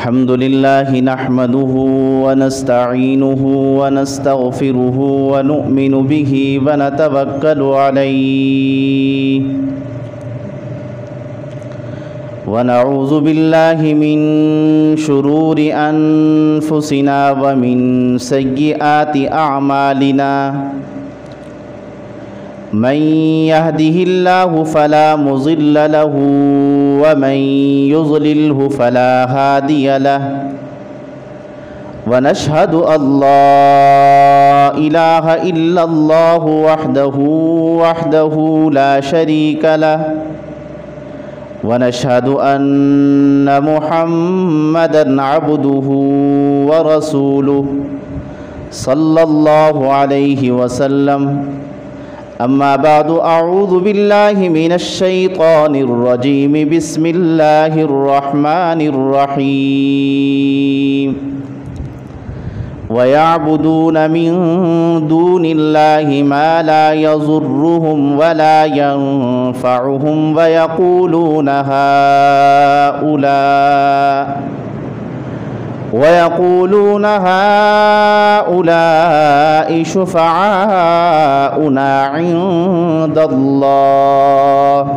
الحمد لله نحمده ونستعينه ونستغفره ونؤمن به ونتوكل عليه ونعوذ بالله من شرور أنفسنا ومن سيئات أعمالنا من يهده الله فلا مضل له ومن يضلله فلا هادي له ونشهد أن لا إله إلا الله وحده لا شريك له ونشهد أن محمدًا عبده ورسوله صلى الله عليه وسلم أما بعد أعوذ بالله من الشيطان الرجيم بسم الله الرحمن الرحيم ويعبدون من دون الله ما لا يضرهم ولا ينفعهم ويقولون هؤلاء شفعاؤنا عند الله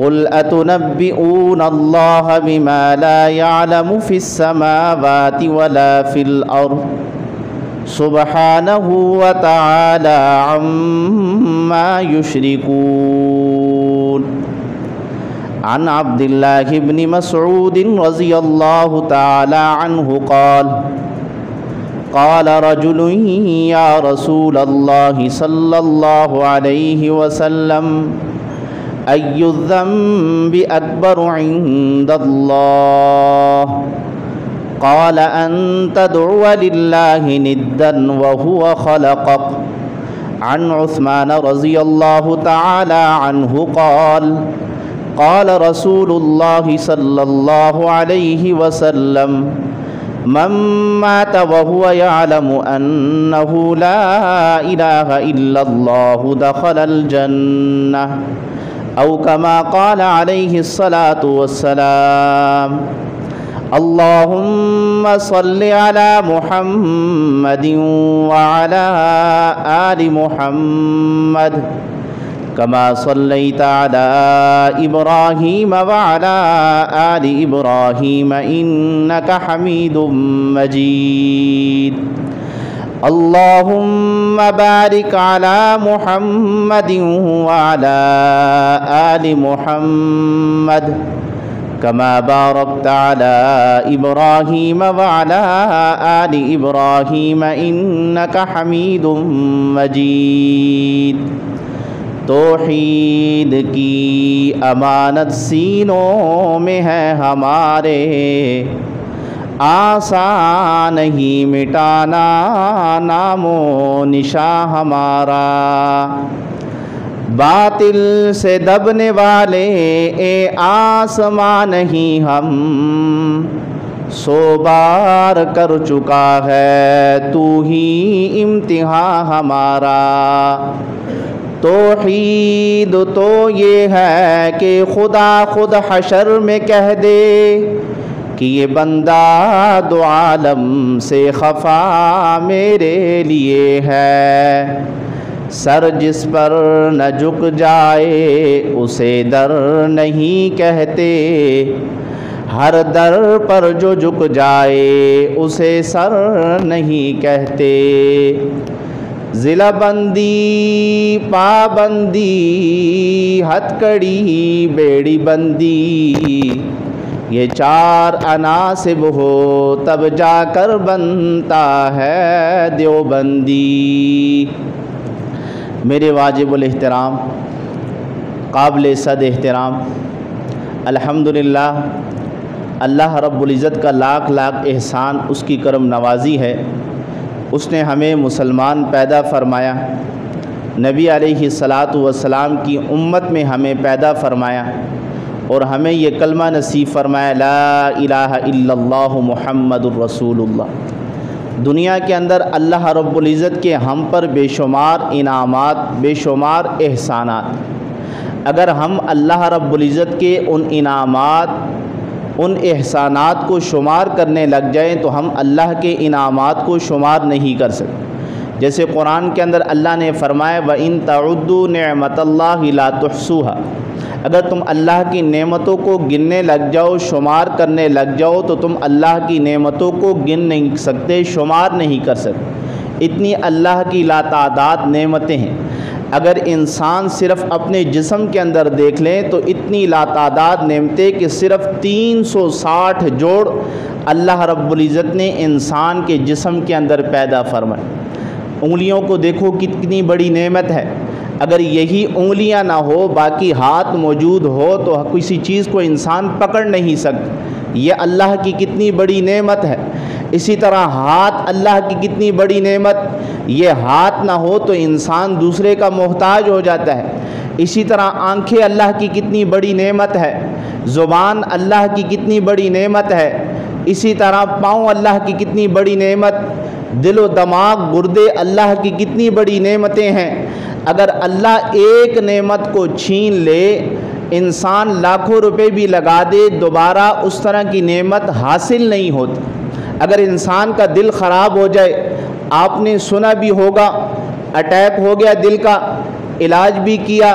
قل أتنبئون الله بما لا يعلم في السماوات ولا في الأرض سبحانه وتعالى عما يشركون عن عبد الله بن مسعود رضي الله تعالى عنه قال رجل يا رسول الله صلى الله عليه وسلم أي الذنب أكبر عند الله قال أن تدعو لله ندا وهو خلقك عن عثمان رضي الله تعالى عنه قال رسول الله صلى الله عليه وسلم من مات وهو يعلم أنه لا إله إلا الله دخل الجنة أو كما قال عليه الصلاة والسلام اللهم صل على محمد وعلى آل محمد كما صليت على إبراهيم وعلى آل إبراهيم إنك حميد مجيد اللهم بارك على محمد وعلى آل محمد كما باركت على إبراهيم وعلى آل إبراهيم إنك حميد مجيد توحید کی امانت سینوں میں ہے ہمارے آسان نہیں مٹانا نام و نشاں ہمارا باطل سے دبنے والے اے آسمان نہیں ہم سو بار کر چکا ہے تو ہی امتحان ہمارا توحید تو یہ ہے کہ خدا خود حشر میں کہہ دے کہ یہ بندہ دو عالم سے خفا میرے لیے ہے سر جس پر نہ جھک جائے اسے در نہیں کہتے ہر در پر جو جھک جائے اسے سر نہیں کہتے ضلع بندی پابندی ہتھ کڑی بیڑی بندی یہ چار عناصب ہو تب جا کر بنتا ہے دیوبندی میرے واجب الاحترام قابل صد احترام الحمدللہ اللہ رب العزت کا لاکھ لاکھ احسان اس کی کرم نوازی ہے اس نے ہمیں مسلمان پیدا فرمایا نبی علیہ الصلاۃ والسلام کی امت میں ہمیں پیدا فرمایا اور ہمیں یہ کلمہ نصیب فرمایا لا الہ الا اللہ محمد الرسول اللہ دنیا کے اندر اللہ رب العزت کے ہم پر بے شمار انعامات بے شمار احسانات اگر ہم اللہ رب العزت کے ان انعامات ان احسانات کو شمار کرنے لگ جائیں تو ہم اللہ کے انعامات کو شمار نہیں کر سکتے۔ جیسے قرآن کے اندر اللہ نے فرمایا وَإِن تَعُدُّوا نِعْمَةَ اللَّهِ لَا تُحْصُوهَا، اگر تم اللہ کی نعمتوں کو گننے لگ جاؤ، شمار کرنے لگ جاؤ تو تم اللہ کی نعمتوں کو گن نہیں سکتے، شمار نہیں کر سکتے، اتنی اللہ کی لاتعداد نعمتیں ہیں۔ اگر انسان صرف اپنے جسم کے اندر دیکھ لیں تو اتنی لاتعداد نعمتیں کہ صرف 360 جوڑ اللہ رب العزت نے انسان کے جسم کے اندر پیدا فرمائے۔ انگلیوں کو دیکھو کتنی بڑی نعمت ہے، اگر یہی انگلیاں نہ ہو، باقی ہاتھ موجود ہو تو کسی چیز کو انسان پکڑ نہیں سکتا، یہ اللہ کی کتنی بڑی نعمت ہے۔ اسی طرح ہاتھ اللہ کی کتنی بڑی نعمت، یہ ہاتھ نہ ہو تو انسان دوسرے کا محتاج ہو جاتا ہے۔ اسی طرح آنکھیں اللہ کی کتنی بڑی نعمت ہے، زبان اللہ کی کتنی بڑی نعمت ہے، اسی طرح پاؤں اللہ کی کتنی بڑی نعمت، دل و دماغ، گردے اللہ کی کتنی بڑی نعمتیں ہیں۔ اگر اللہ ایک نعمت کو چھین لے، انسان لاکھوں روپے بھی لگا دے، دوبارہ اس طرح کی نعمت حاصل نہیں ہوتی۔ اگر انسان کا دل خراب ہو جائے، آپ نے سنا بھی ہوگا اٹیک ہو گیا دل کا، علاج بھی کیا،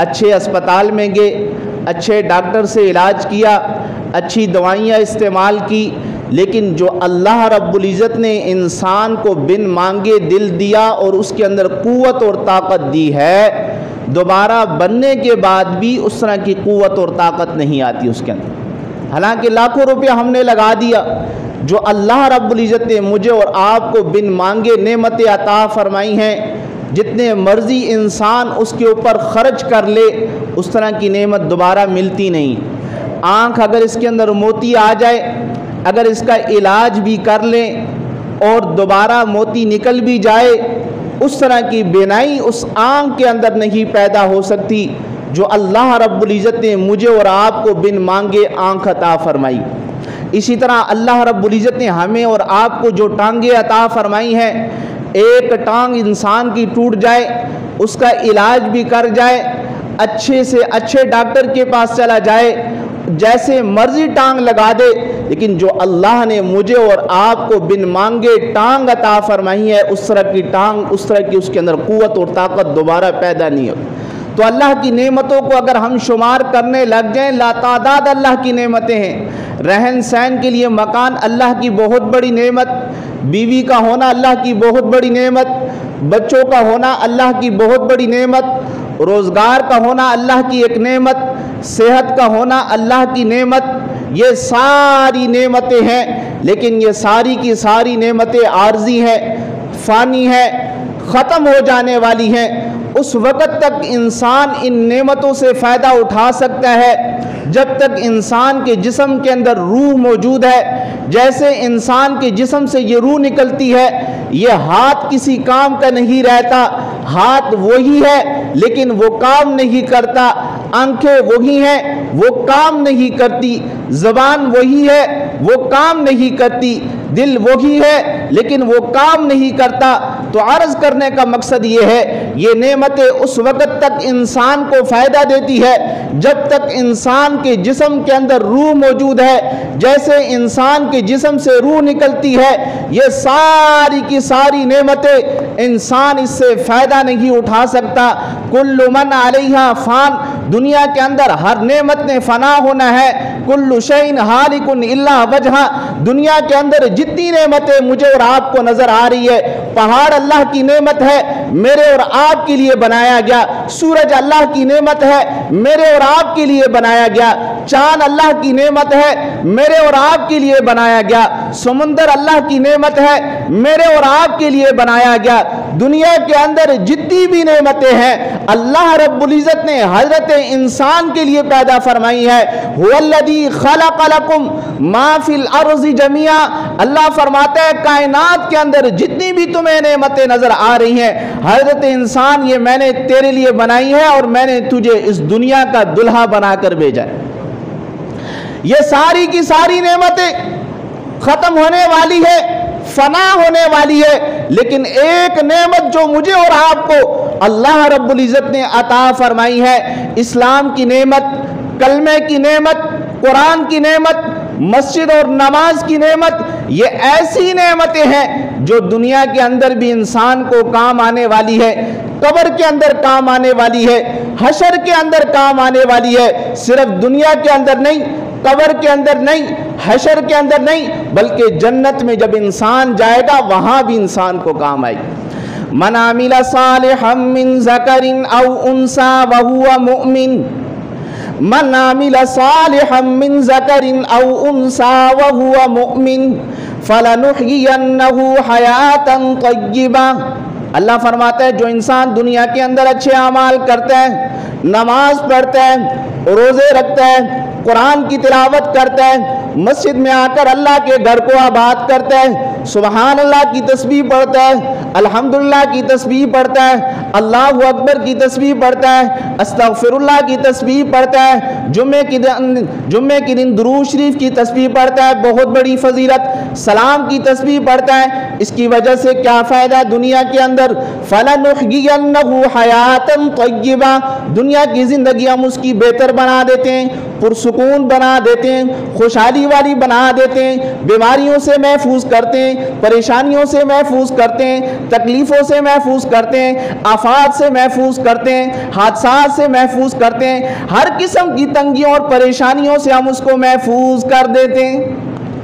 اچھے اسپتال میں گئے، اچھے ڈاکٹر سے علاج کیا، اچھی دوائیاں استعمال کی، لیکن جو اللہ رب العزت نے انسان کو بن مانگے دل دیا اور اس کے اندر قوت اور طاقت دی ہے، دوبارہ بننے کے بعد بھی اس طرح کی قوت اور طاقت نہیں آتی اس کے اندر۔ حالانکہ لاکھوں روپیہ ہم نے لگا دیا، جو اللہ رب العزت نے مجھے اور آپ کو بن مانگے نعمتیں عطا فرمائی ہیں، جتنے مرضی انسان اس کے اوپر خرچ کر لے اس طرح کی نعمت دوبارہ ملتی نہیں۔ آنکھ اگر اس کے اندر موتی آ جائے، اگر اس کا علاج بھی کر لیں اور دوبارہ موتی نکل بھی جائے، اس طرح کی بینائی اس آنکھ کے اندر نہیں پیدا ہو سکتی جو اللہ رب العزت نے مجھے اور آپ کو بن مانگے آنکھ عطا فرمائی۔ اسی طرح اللہ رب العزت نے ہمیں اور آپ کو جو ٹانگیں عطا فرمائی ہیں، ایک ٹانگ انسان کی ٹوٹ جائے، اس کا علاج بھی کر جائے، اچھے سے اچھے ڈاکٹر کے پاس چلا جائے، جیسے مرضی ٹانگ لگا دے، لیکن جو اللہ نے مجھے اور آپ کو بن مانگے ٹانگ عطا فرمائی ہے، اس طرح کی ٹانگ، اس طرح کی اس کے اندر قوت اور طاقت دوبارہ پیدا نہیں ہو۔ تو اللہ کی نعمتوں کو اگر ہم شمار کرنے لگ جائیں، لاتعداد اللہ کی نعمتیں ہیں۔ رہن سہن کے لیے مکان اللہ کی بہت بڑی نعمت، بیوی کا ہونا اللہ کی بہت بڑی نعمت، بچوں کا ہونا اللہ کی بہت بڑی نعمت، روزگار کا ہونا اللہ کی ایک نعمت، صحت کا ہونا اللہ کی نعمت، یہ ساری نعمتیں ہیں، لیکن یہ ساری کی ساری نعمتیں عارضی ہیں، فانی ہیں، ختم ہو جانے والی ہیں۔ اس وقت تک انسان ان نعمتوں سے فائدہ اٹھا سکتا ہے جب تک انسان کے جسم کے اندر روح موجود ہے۔ جیسے انسان کے جسم سے یہ روح نکلتی ہے، یہ ہاتھ کسی کام کا نہیں رہتا، ہاتھ وہی ہے لیکن وہ کام نہیں کرتا، آنکھیں وہی ہیں وہ کام نہیں کرتی، زبان وہی ہے وہ کام نہیں کرتی، دل وہی ہے لیکن وہ کام نہیں کرتا۔ تو عرض کرنے کا مقصد یہ ہے، یہ نعمتیں اس وقت تک انسان کو فائدہ دیتی ہے جب تک انسان کے جسم کے اندر روح موجود ہے۔ جیسے انسان کے جسم سے روح نکلتی ہے، یہ ساری کی ساری نعمتیں انسان اس سے فائدہ نہیں اٹھا سکتا۔ کل من علیہا فان، دنیا کے اندر ہر نعمت نے فنا ہونا ہے۔ کل شیء ہالک الا وجہہ، دنیا کے اندر جتنی نعمتیں مجھے اور آپ کو نظر آ رہی ہے، پہاڑ اللہ کی نعمت ہے، میرے اور آپ کے لیے بنایا گیا، سورج اللہ کی نعمت ہے، میرے اور آپ کے لیے بنایا گیا، چاند اللہ کی نعمت ہے، میرے اور آپ کے لیے بنایا گیا، سمندر اللہ کی نعمت ہے، میرے اور آپ کے لیے بنایا گیا۔ دنیا کے اندر جتنی بھی نعمتیں ہیں اللہ رب العزت نے حضرت انسان کے لیے پیدا فرمائی ہے۔ هو الذی خلق لکم ما فی الارض جميعا، اللہ فرماتا ہے کائنات کے اندر جتنی بھی تمہیں نعمتیں نظر آ رہی ہیں حضرت انسان، یہ میں نے تیرے لیے بنائی ہے اور میں نے تجھے اس دنیا کا دلہا بنا کر بھیجا ہے۔ یہ ساری کی ساری نعمتیں ختم ہونے والی ہے، فنا ہونے والی ہے، لیکن ایک نعمت جو مجھے اور آپ کو اللہ رب العزت نے عطا فرمائی ہے، اسلام کی نعمت، کلمے کی نعمت، قرآن کی نعمت، مسجد اور نماز کی نعمت یہ ایسی نعمتیں ہیں جو دنیا کے اندر بھی انسان کو کام آنے والی ہے، قبر کے اندر کام آنے والی ہے، حشر کے اندر کام آنے والی ہے، صرف دنیا کے اندر نہیں، قبر کے اندر نہیں، حشر کے اندر نہیں، بلکہ جنت میں جب انسان جائے گا وہاں بھی انسان کو کام آئے گی۔ من عمل صالحا من ذکر او انثى وهو مؤمن، من عمل صالحا من ذکر او انثى وهو مؤمن فلنحيينه حیاة طیبہ۔ اللہ فرماتا ہے جو انسان دنیا کے اندر اچھے اعمال کرتا ہے، نماز پڑھتا ہے، روزے رکھتا ہے، قرآن کی تلاوت کرتا ہے، مسجد میں آ کر اللہ کے گھر کو آباد کرتا ہے، سبحان اللہ کی تسبیح پڑھتا ہے، الحمدللہ کی تسبیح پڑھتا ہے، اللہ اکبر کی تسبیح پڑھتا ہے، استغفر اللہ کی تسبیح پڑھتا ہے، جمعے کی دن درود شریف کی تسبیح پڑھتا ہے، بہت بڑی فضیلت، سلام کی تسبیح پڑھتا ہے، اس کی وجہ سے کیا فائدہ دنیا کے اندر؟ فَلَنُحْيِيَنَّهُ حَيَاةً طَيِّبَةً، دنیا کی زندگی ہم اس کی بہتر بنا دیتے ہیں، پرسکون بنا دیتے ہیں، خوشحالی والی بنا دیتے ہیں، بیماریوں سے محفوظ کرتے ہیں، پریشانیوں سے محفوظ کرتے ہیں، تکلیفوں سے محفوظ کرتے ہیں، آفات سے محفوظ کرتے ہیں، حادثات سے محفوظ کرتے ہیں، ہر قسم کی تنگیوں اور پریشانیوں سے ہم اس کو محفوظ کر دیتے ہیں۔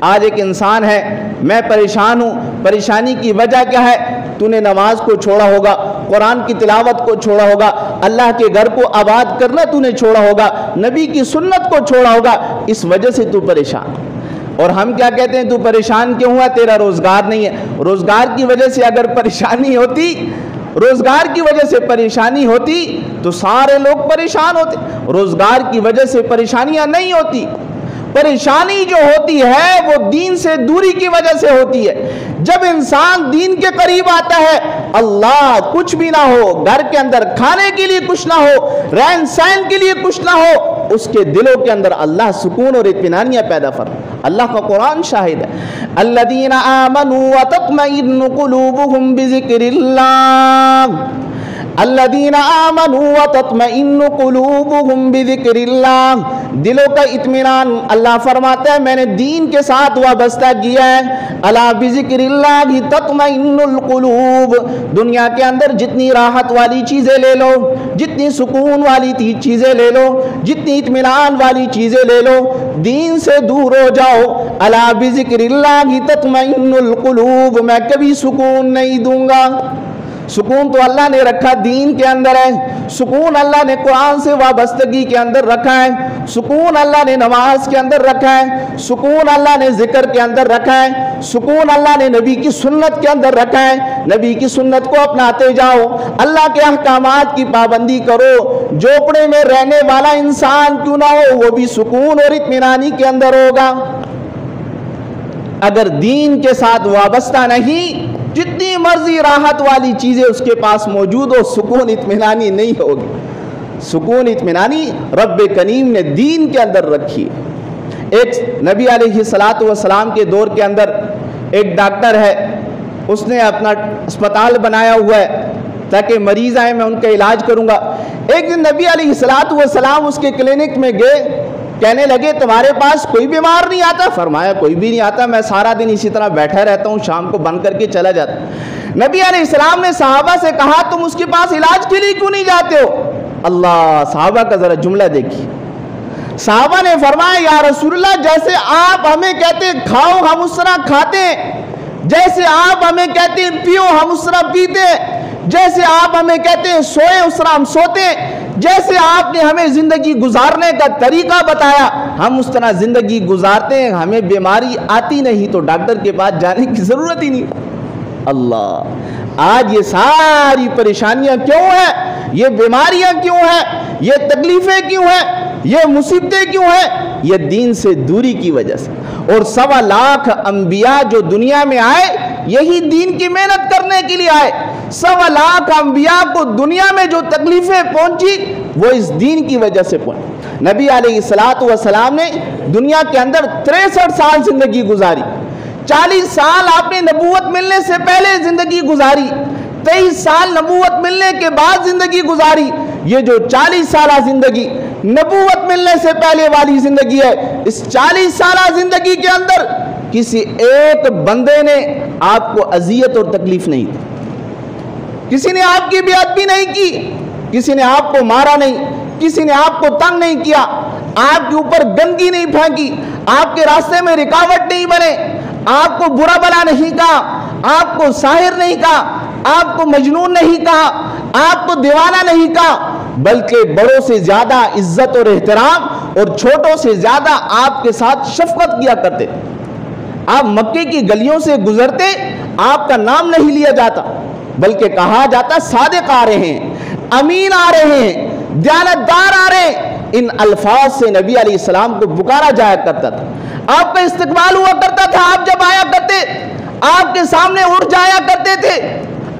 آج ایک انسان ہے، میں پریشان ہوں، پریشانی کی وجہ کیا ہے؟ تو نے نماز کو چھوڑا ہوگا، قرآن کی تلاوت کو چھوڑا ہوگا، اللہ کے گھر کو آباد کرنا تو نے چھوڑا ہوگا، نبی کی سنت کو چھوڑا ہوگا، اس وجہ سے تو پریشان۔ اور ہم کیا کہتے ہیں؟ تو پریشان کیوں ہوا؟ تیرا روزگار نہیں ہے۔ روزگار کی وجہ سے اگر پریشانی ہوتی، روزگار کی وجہ سے پریشانی ہوتی تو سارے لوگ پریشان ہوتے۔ روزگار کی وجہ سے پریشانیاں نہیں ہوتی، پریشانی جو ہوتی ہے وہ دین سے دوری کی وجہ سے ہوتی ہے۔ جب انسان دین کے قریب آتا ہے، اللہ کچھ بھی نہ ہو، گھر کے اندر کھانے کے لیے کچھ نہ ہو، رہن سہن کے لیے کچھ نہ ہو، اس کے دلوں کے اندر اللہ سکون اور اطمینانیہ پیدا فرمائے۔ اللہ کا قرآن شاہد ہے، الذین آمنوا وتطمئن قلوبهم بذکر اللہ، الذین آمنوا وتطمئن قلوبهم بذکر اللہ، دلوں کا اطمینان اللہ فرماتا ہے میں نے دین کے ساتھ وابستہ کیا ہے۔ الا بذکر اللہ تطمئن القلوب، دنیا کے اندر جتنی راحت والی چیزیں لے لو، جتنی سکون والی چیزیں لے لو، جتنی اطمینان والی چیزیں لے لو، دین سے دور ہو جاؤ، الا بذکر اللہ تطمئن القلوب، میں کبھی سکون نہیں دوں گا۔ سکون تو اللہ نے رکھا دین کے اندر ہے، سکون اللہ نے قرآن سے وابستگی کے اندر رکھا ہے، سکون اللہ نے نماز کے اندر رکھا ہے، سکون اللہ نے ذکر کے اندر رکھا ہے، سکون اللہ نے نبی کی سنت کے اندر رکھا ہے۔ نبی کی سنت کو اپناتے جاؤ، اللہ کے احکامات کی پابندی کرو، جھونپڑے میں رہنے والا انسان کیوں نہ ہو وہ بھی سکون اور اطمینانی کے اندر ہوگا۔ اگر دین کے ساتھ وابستہ نہیں، جتنی مرضی راحت والی چیزیں اس کے پاس موجود ہو، سکون اطمینانی نہیں ہوگی۔ سکون اطمینانی رب کریم نے دین کے اندر رکھی۔ ایک نبی علیہ السلام کے دور کے اندر ایک ڈاکٹر ہے، اس نے اپنا اسپتال بنایا ہوا ہے تاکہ مریض آئے میں ان کا علاج کروں گا۔ ایک دن نبی علیہ السلام اس کے کلینک میں گئے، کہنے لگے تمہارے پاس کوئی بیمار نہیں آتا؟ فرمایا کوئی بھی نہیں آتا، میں سارا دن اسی طرح بیٹھا رہتا ہوں، شام کو بند کر کے چلا جاتا ہوں۔ نبی علیہ السلام نے صحابہ سے کہا تم اس کے پاس علاج کے لیے کیوں نہیں جاتے ہو؟ اللہ، صحابہ کا ذرا جملہ دیکھیے۔ صحابہ نے فرمایا یا رسول اللہ جیسے آپ ہمیں کہتے ہیں کھاؤ ہم اس طرح کھاتے ہیں، جیسے آپ ہمیں کہتے ہیں پیو ہم اس طرح پیتے ہیں، جیسے آپ ہمیں کہتے ہیں سوئے اس طرح ہم سوتے ہیں، جیسے آپ نے ہمیں زندگی گزارنے کا طریقہ بتایا ہم اس طرح زندگی گزارتے ہیں، ہمیں بیماری آتی نہیں تو ڈاکٹر کے پاس جانے کی ضرورت ہی نہیں۔ اللہ، آج یہ ساری پریشانیاں کیوں ہیں؟ یہ بیماریاں کیوں ہیں؟ یہ تکلیفیں کیوں ہیں؟ یہ مصیبتیں کیوں ہیں؟ یہ دین سے دوری کی وجہ سے۔ اور 1.25 لاکھ انبیاء جو دنیا میں آئے یہی دین کی محنت کرنے کے لیے آئے۔ 1.25 لاکھ انبیاء کو دنیا میں جو تکلیفیں پہنچی وہ اس دین کی وجہ سے پہنچی۔ نبی علیہ السلام نے دنیا کے اندر 63 سال زندگی گزاری، 40 سال آپ نے نبوت ملنے سے پہلے زندگی گزاری، 23 سال نبوت ملنے کے بعد زندگی گزاری۔ یہ جو 40 سالہ زندگی نبوت ملنے سے پہلے والی زندگی ہے۔ اس 40 سالہ زندگی کے اندر کسی ایک بندے نے آپ کو اذیت اور تکلیف نہیں دی، کسی نے آپ کی بے ادبی نہیں کی، کسی نے آپ کو مارا نہیں، کسی نے آپ کو تنگ نہیں کیا، آپ کے اوپر گندگی نہیں پھینکی، آپ کے راستے میں رکاوٹ نہیں بنے، آپ کو برا بلا نہیں کہا، آپ کو ساحر نہیں کہا، آپ کو مجنون نہیں کہا، آپ کو دیوانہ نہیں کہا، بلکہ بڑوں سے زیادہ عزت اور احترام اور چھوٹوں سے زیادہ آپ کے ساتھ شفقت کیا کرتے۔ آپ مکے کی گلیوں سے گزرتے، آپ کا نام نہیں لیا جاتا، بلکہ کہا جاتا صادق آ رہے ہیں، امین آ رہے ہیں، دیانتدار آ رہے ہیں۔ ان الفاظ سے نبی علیہ السلام کو پکارا جایا کرتا تھا، آپ کا استقبال ہوا کرتا تھا۔ آپ جب آیا کرتے، آپ کے سامنے اٹھ جایا کرتے تھے،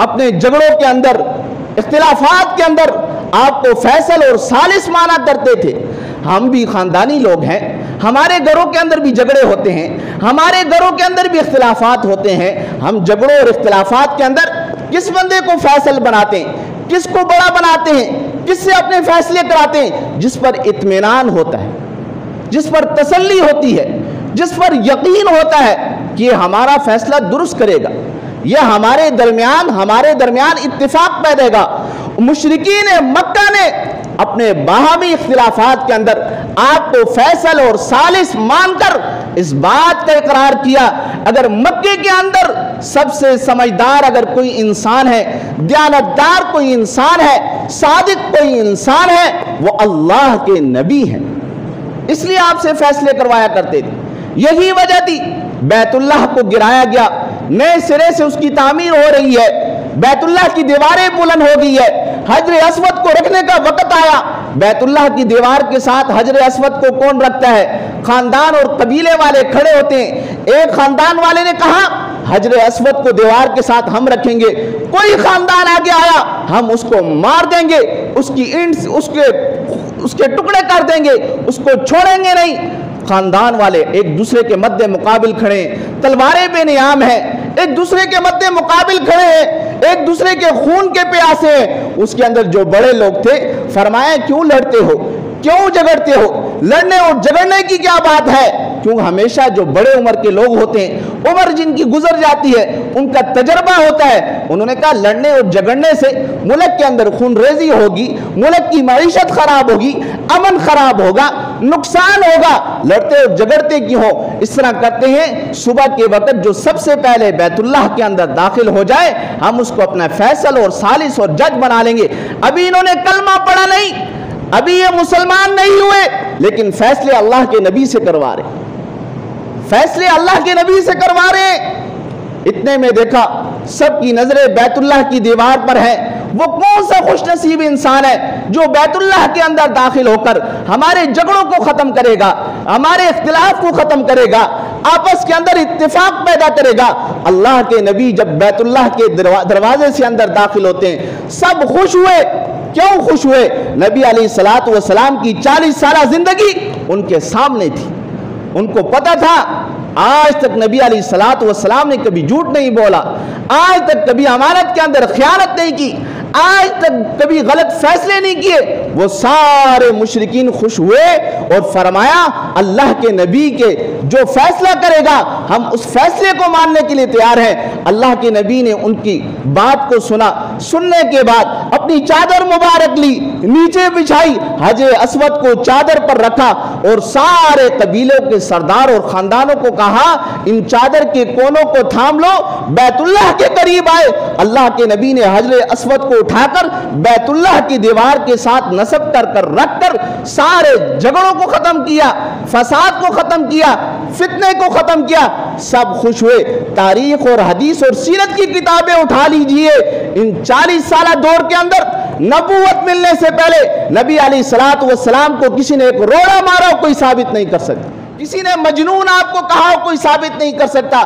اپنے جھگڑوں کے اندر، اختلافات کے اندر آپ کو فیصل اور ثالث مانا کرتے تھے۔ ہم بھی خاندانی لوگ ہیں، ہمارے گھروں کے اندر بھی جھگڑے ہوتے ہیں، ہمارے گھروں کے اندر بھی اختلافات ہوتے ہیں۔ ہم جھگڑوں اور اختلافات کے اندر کس بندے کو فیصل بناتے ہیں، کس کو بڑا بناتے ہیں، کس سے اپنے فیصلے کراتے ہیں؟ جس پر اطمینان ہوتا ہے، جس پر تسلی ہوتی ہے، جس پر یقین ہوتا ہے کہ یہ ہمارا فیصلہ درست کرے گا، یہ ہمارے درمیان اتفاق پیدا گا۔ مشرکین مکہ نے اپنے باہمی اختلافات کے اندر آپ کو فیصل اور ثالث مان کر اس بات کا اقرار کیا، اگر مکے کے اندر سب سے سمجھدار اگر کوئی انسان ہے، دیانتدار کوئی انسان ہے، صادق کوئی انسان ہے، وہ اللہ کے نبی ہیں۔ اس لیے آپ سے فیصلے کروایا کرتے تھے۔ یہی وجہ تھی بیت اللہ کو گرایا گیا، نئے سرے سے اس کی تعمیر ہو رہی ہے، بیت اللہ کی دیواریں بلند ہو گئی ہے، حجر اسود کو رکھنے کا وقت آیا۔ بیت اللہ کی دیوار کے ساتھ حجر اسود کو کون رکھتا ہے؟ خاندان اور قبیلے والے کھڑے ہوتے ہیں۔ ایک خاندان والے نے کہا حجر اسود کو دیوار کے ساتھ ہم رکھیں گے، کوئی خاندان آگے آیا ہم اس کو مار دیں گے، اس کی اینٹس اس کے ٹکڑے کر دیں گے، اس کو چھوڑیں گے نہیں۔ خاندان والے ایک دوسرے کے مد مقابل کھڑے ہیں، تلواریں بے نیام ہیں، ایک دوسرے کے مد مقابل کھڑے ہیں، ایک دوسرے کے خون کے پیاسے ہیں۔ اس کے اندر جو بڑے لوگ تھے فرمایا کیوں لڑتے ہو، کیوں جھگڑتے ہو؟ لڑنے اور جھگڑنے کی کیا بات ہے؟ کیوں ہمیشہ جو بڑے عمر کے لوگ ہوتے ہیں، عمر جن کی گزر جاتی ہے، ان کا تجربہ ہوتا ہے۔ انہوں نے کہا لڑنے اور جھگڑنے سے ملک کے اندر خون ریزی ہوگی، ملک کی معیشت خراب ہوگی، امن خراب ہوگا، نقصان ہوگا، لڑتے اور جھگڑتے کیوں ہو؟ اس طرح کرتے ہیں صبح کے وقت جو سب سے پہلے بیت اللہ کے اندر داخل ہو جائے ہم اس کو اپنا فیصل اور ثالث اور جج بنا لیں گے۔ ابھی انہوں نے کلمہ پڑھا نہیں، ابھی یہ مسلمان نہیں ہوئے، لیکن فیصلے اللہ کے نبی سے کروا رہے، فیصلے اللہ کے نبی سے کروا رہے ہیں۔ اتنے میں دیکھا سب کی نظریں بیت اللہ کی دیوار پر ہیں۔ وہ کون سا خوش نصیب انسان ہے جو بیت اللہ کے اندر داخل ہو کر ہمارے جھگڑوں کو ختم کرے گا، ہمارے اختلاف کو ختم کرے گا، آپس کے اندر اتفاق پیدا کرے گا۔ اللہ کے نبی جب بیت اللہ کے دروازے سے اندر داخل ہوتے ہیں سب خوش ہوئے۔ کیوں خوش ہوئے؟ نبی علیہ الصلوۃ والسلام کی 40 سالہ زندگی ان کے سامنے تھی، ان کو پتہ تھا آج تک نبی علیہ الصلوۃ والسلام نے کبھی جھوٹ نہیں بولا، آج تک کبھی امانت کے اندر خیانت نہیں کی، آج تک کبھی غلط فیصلے نہیں کیے۔ وہ سارے مشرکین خوش ہوئے اور فرمایا اللہ کے نبی کے جو فیصلہ کرے گا ہم اس فیصلے کو ماننے کے لیے تیار ہیں۔ اللہ کے نبی نے ان کی بات کو سنا، سننے کے بعد اپنی چادر مبارک لی، نیچے بچھائی، حجر اسود کو چادر پر رکھا اور سارے قبیلوں کے سردار اور خاندانوں کو کہا ان چادر کے کونوں کو تھام لو، بیت اللہ کے قریب آئے۔ اللہ کے نبی نے حجر اسود کو اٹھا کر بیت اللہ کی دیوار کے ساتھ نصب کر رکھ کر سارے جھگڑوں کو ختم کیا، فساد کو ختم کیا، فتنے کو ختم کیا، سب خوش ہوئے۔ تاریخ اور حدیث اور سیرت کی کتابیں اٹھا لیجئے، ان 40 سالہ دور کے اندر نبوت ملنے سے پہلے نبی علیہ الصلوۃ والسلام کو کسی نے ایک روڑا مارا ہو کوئی ثابت نہیں کر سکتا، کسی نے مجنون آپ کو کہا ہو کوئی ثابت نہیں کر سکتا،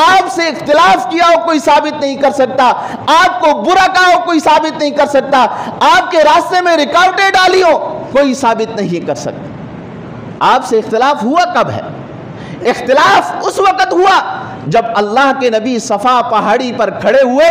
آپ سے اختلاف کیا ہو کوئی ثابت نہیں کر سکتا، آپ کو برا کہا ہو کوئی ثابت نہیں کر سکتا، آپ کے راستے میں رکاوٹیں ڈالی ہو کوئی ثابت نہیں کر سکتا۔ آپ سے اختلاف ہوا کب ہے؟ اختلاف اس وقت ہوا جب اللہ کے نبی صفا پہاڑی پر کھڑے ہوئے،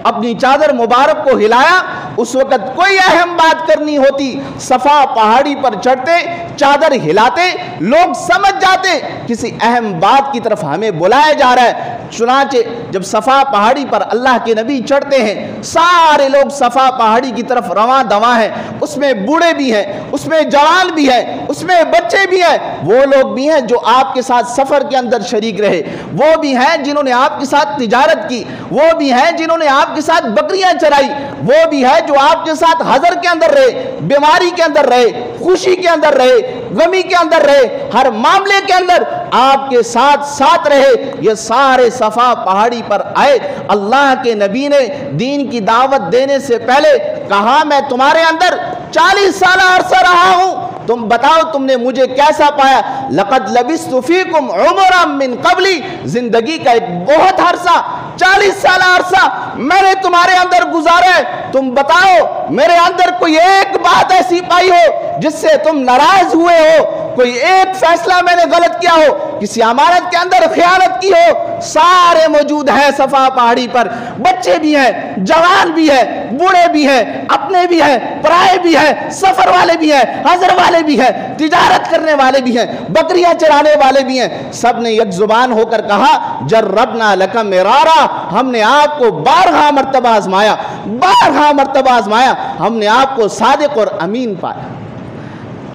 اپنی چادر مبارک کو ہلایا اس وقت کوئی اہم بات کرنی ہوتی صفا پہاڑی پر چڑھتے، چادر ہلاتے، لوگ سمجھ جاتے کسی اہم بات کی طرف ہمیں بلایا جا رہا ہے۔ چنانچہ جب صفا پہاڑی پر اللہ کے نبی چڑھتے ہیں، سارے لوگ صفا پہاڑی کی طرف رواں دواں ہیں، اس میں بوڑھے بھی ہیں، اس میں جوان بھی ہیں، اس میں بچے بھی ہیں، وہ لوگ بھی ہیں جو آپ کے ساتھ سفر کے اندر شریک رہے، وہ بھی ہیں جنہوں نے آپ کے ساتھ تجارت کی، وہ بھی ہیں جنہوں نے آپ کے ساتھ بکریاں چرائی، وہ بھی ہے جو آپ کے ساتھ حضر کے اندر رہے، بیماری کے اندر رہے، خوشی کے اندر رہے، غمی کے اندر رہے، ہر معاملے کے اندر آپ کے ساتھ ساتھ رہے۔ یہ سارے صفا پہاڑی پر آئے۔ اللہ کے نبی نے دین کی دعوت دینے سے پہلے کہا میں تمہارے اندر 40 سالہ عرصہ رہا ہوں، تم بتاؤ تم نے مجھے کیسا پایا؟ لقد لبثت فیکم عمرا من قبلی، زندگی کا ایک بہت عرصہ، 40 سالہ عرصہ میں نے تمہارے اندر گزارا ہے، تم بتاؤ میرے اندر کوئی ایک بات ایسی پائی ہو جس سے تم ناراض ہوئے ہو، کوئی ایک فیصلہ میں نے غلط کیا ہو، کسی امانت کے اندر خیانت کی ہو؟ سارے موجود ہیں صفا پہاڑی پر، بچے بھی ہیں، جوان بھی ہیں، بوڑھے بھی ہیں، اپنے بھی ہیں، پرائے بھی ہیں، سفر والے بھی ہیں، حضر والے بھی ہیں، تجارت کرنے والے بھی ہیں، بکریاں چرانے والے بھی ہیں۔ سب نے یک زبان ہو کر کہا جربنا لک مرارا، ہم نے آپ کو بارہا مرتبہ آزمایا، بارہا مرتبہ آزمایا، ہم نے آپ کو صادق اور امین پایا۔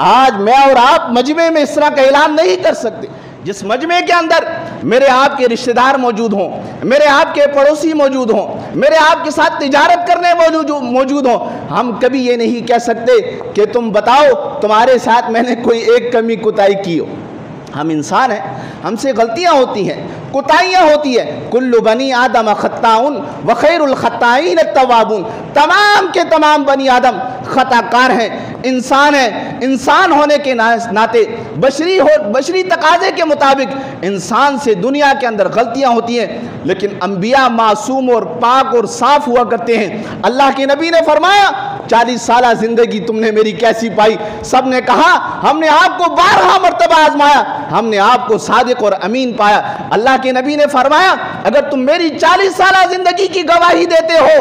آج میں اور آپ مجمع میں اس طرح کا اعلان نہیں کر سکتے جس مجمع کے اندر میرے آپ کے رشتہ دار موجود ہوں، میرے آپ کے پڑوسی موجود ہوں، میرے آپ کے ساتھ تجارت کرنے موجود ہوں، ہم کبھی یہ نہیں کہہ سکتے کہ تم بتاؤ تمہارے ساتھ میں نے کوئی ایک کمی کوتاہی کی ہو۔ ہم انسان ہیں، ہم سے غلطیاں ہوتی ہیں، کوتاہیاں ہوتی ہیں۔ کل بنی آدم خطاؤن وخیر الخطائین التوابون، تمام کے تمام بنی آدم خطا کار ہیں، انسان ہیں۔ انسان ہونے کے ناطے بشری تقاضے کے مطابق انسان سے دنیا کے اندر غلطیاں ہوتی ہیں، لیکن انبیاء معصوم اور پاک اور صاف ہوا کرتے ہیں۔ اللہ کے نبی نے فرمایا 40 سالہ زندگی تم نے میری کیسی پائی؟ سب نے کہا ہم نے آپ کو 12 مرتبہ آزمایا، ہم نے آپ کو صادق اور امین پایا۔ اللہ کے نبی نے فرمایا اگر تم میری 40 سالہ زندگی کی گواہی دیتے ہو،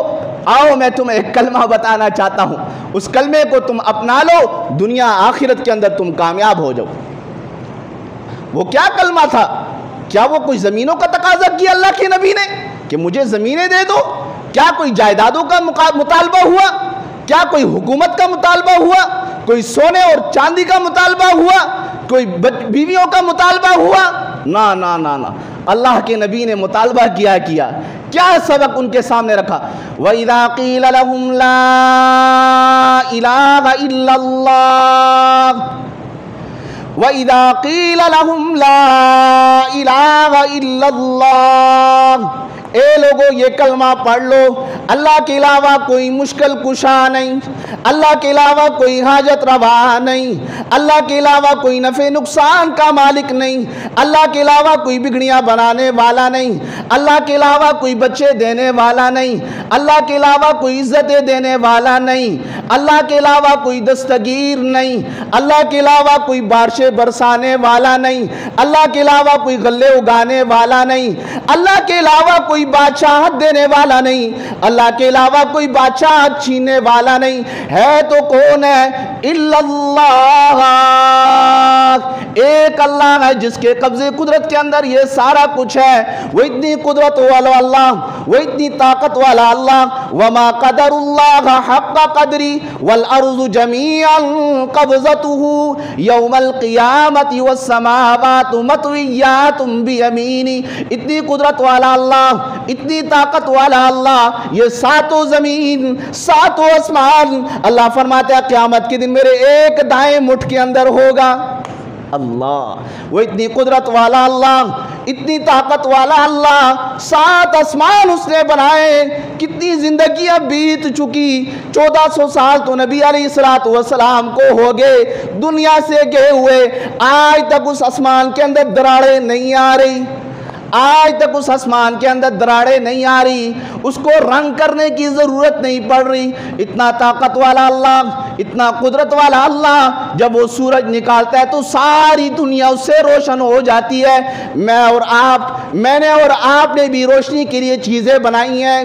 آؤ میں تمہیں ایک کلمہ بتانا چاہتا ہوں، اس کلمے کو تم اپنا لو، دنیا آخرت کے اندر تم کامیاب ہو جاؤ۔ وہ کیا کلمہ تھا؟ کیا وہ کوئی زمینوں کا تقاضا کیا اللہ کے نبی نے کہ مجھے زمینیں دے دو؟ کیا کوئی جائیدادوں کا مطالبہ ہوا؟ کیا کوئی حکومت کا مطالبہ ہوا؟ کوئی سونے اور چاندی کا مطالبہ ہوا؟ کوئی بیویوں کا مطالبہ ہوا؟ نا نا نا نا، اللہ کے نبی نے مطالبہ کیا سبق ان کے سامنے رکھا؟ وَإِذَا قِيلَ لَهُمْ لَا إِلَٰهَ إِلَّا اللَّهُ وَإِذَا قِيلَ لَهُمْ لَا إِلَٰهَ إِلَّا اللَّهُ، اے لوگو یہ کلمہ پڑھ لو، اللہ کے علاوہ کوئی مشکل کشا نہیں، اللہ کے علاوہ کوئی حاجت روا نہیں، اللہ کے علاوہ کوئی نفع نقصان کا مالک نہیں، اللہ کے علاوہ کوئی بگڑیاں بنانے والا نہیں، اللہ کے علاوہ کوئی بچے دینے والا نہیں، اللہ کے علاوہ کوئی عزتیں دینے والا نہیں، اللہ کے علاوہ کوئی دستگیر نہیں، اللہ کے علاوہ کوئی بارشیں برسانے والا نہیں، اللہ کے علاوہ کوئی غلے اگانے والا نہیں، اللہ کے علاوہ کوئی بادشاہت دینے والا نہیں، اللہ کے علاوہ کوئی بادشاہت چھیننے والا نہیں، ہے تو کون ہے؟ الا اللہ، ایک اللہ ہے جس کے قبضے قدرت کے اندر یہ سارا کچھ ہے۔ وہ اتنی قدرت والا اللہ، وہ اتنی طاقت والا اللہ، وما قدر اللہ حق قدری والارض جميعا قبضته یوم القیامت والسماوات مطویات بیمینی، اتنی قدرت والا اللہ، اتنی طاقت والا اللہ، یہ ساتوں زمین ساتوں آسمان، اللہ فرماتا ہے قیامت کے دن میرے ایک دائیں مٹھ کے اندر ہوگا۔ اللہ، وہ اتنی قدرت والا اللہ، اتنی طاقت والا اللہ، 7 آسمان اس نے بنائے۔ کتنی زندگیاں بیت چکی، 1400 سال تو نبی علیہ السلام کو ہو گئے دنیا سے گئے ہوئے، آج تک اس آسمان کے اندر دراڑیں نہیں آ رہی، آج تک اس آسمان کے اندر دراڑیں نہیں آ رہی، اس کو رنگ کرنے کی ضرورت نہیں پڑ رہی۔ اتنا طاقت والا اللہ، اتنا قدرت والا اللہ، جب وہ سورج نکالتا ہے تو ساری دنیا اس سے روشن ہو جاتی ہے۔ میں نے اور آپ نے بھی روشنی کے لیے چیزیں بنائی ہیں،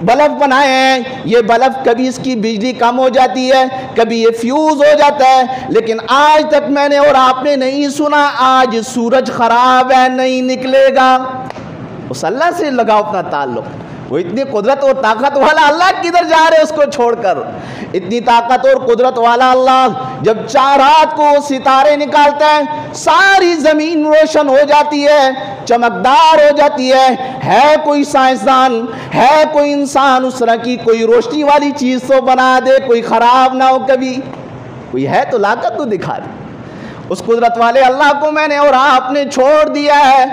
بلب بنائے ہیں، یہ بلب کبھی اس کی بجلی کم ہو جاتی ہے، کبھی یہ فیوز ہو جاتا ہے، لیکن آج تک میں نے اور آپ نے نہیں سنا آج سورج خراب ہے نہیں نکلے گا۔ اس اللہ سے لگاؤ اپنا تعلق، وہ اتنی قدرت اور طاقت والا اللہ کدھر جا رہے اس کو چھوڑ کر؟ اتنی طاقت اور قدرت والا اللہ جب رات کو ستارے نکالتا ہے، ساری زمین روشن ہو جاتی ہے، چمکدار ہو جاتی ہے کوئی سائنسدان، ہے کوئی انسان اس طرح کی کوئی روشنی والی چیز تو بنا دے، کوئی خراب نہ ہو کبھی؟ کوئی ہے تو لا کر تو دکھا دے۔ اس قدرت والے اللہ کو میں نے اور آپ نے چھوڑ دیا ہے،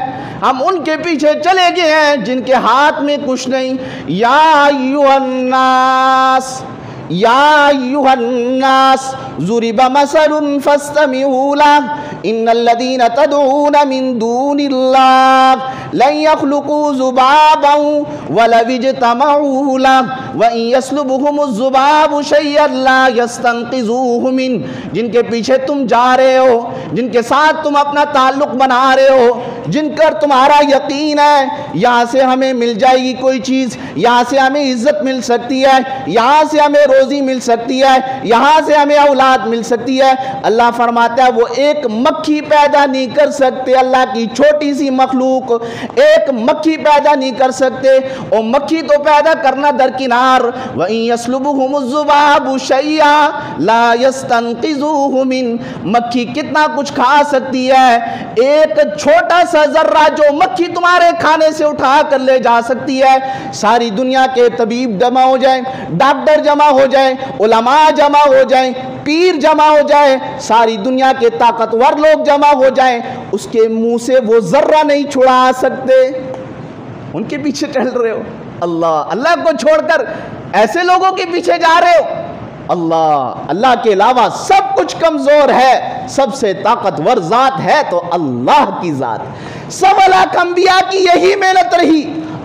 ہم ان کے پیچھے چلے گئے ہیں جن کے ہاتھ میں کچھ نہیں۔ یا ایھا الناس، یا ایھا الناس ضرب مثل فاستمعوا له ان الذين تدعون من دون الله لن يخلقوا ذبابا ولو اجتمعوا له وان يسلبهم الذباب شيئا لا يستنقذوه منه۔ جن کے پیچھے تم جا رہے ہو، جن کے ساتھ تم اپنا تعلق بنا رہے ہو، جن پر تمہارا یقین ہے یہاں سے ہمیں مل جائے گی کوئی چیز، یہاں سے ہمیں عزت مل سکتی ہے، یہاں سے ہمیں روزی مل سکتی ہے، یہاں سے ہمیں اولاد مل سکتی ہے، اللہ فرماتا ہے وہ ایک مکھی پیدا نہیں کر سکتے۔ اللہ کی چھوٹی سی مخلوق ایک مکھی پیدا نہیں کر سکتے، اور مکھی تو پیدا کرنا درکنار، وَإِن يَسْلُبُهُمُ الذُّبَابُ شَيْئًا لَا يَسْتَنقِذُوهُ مِنْهُ۔ مکھی کتنا کچھ کھا سکتی ہے، ایک چھوٹا سا ذرہ جو مکھی تمہارے کھانے سے اٹھا کر لے جا سکتی ہے، ساری دنیا کے طبیب جمع ہو جائیں، ڈاکٹر جمع ہو جائیں، علماء جمع ہو جائیں، پیر جمع ہو جائے، ساری دنیا کے طاقتور لوگ جمع ہو جائیں، اس کے منہ سے وہ ذرہ نہیں چھڑا سکتے۔ ان کے پیچھے چل رہے ہو، اللہ کو چھوڑ کر ایسے لوگوں کے پیچھے جا رہے ہو۔ اللہ کے علاوہ سب کچھ کمزور ہے، سب سے طاقتور ذات ہے تو اللہ کی ذات۔ سب انبیاء کی یہی محنت رہی،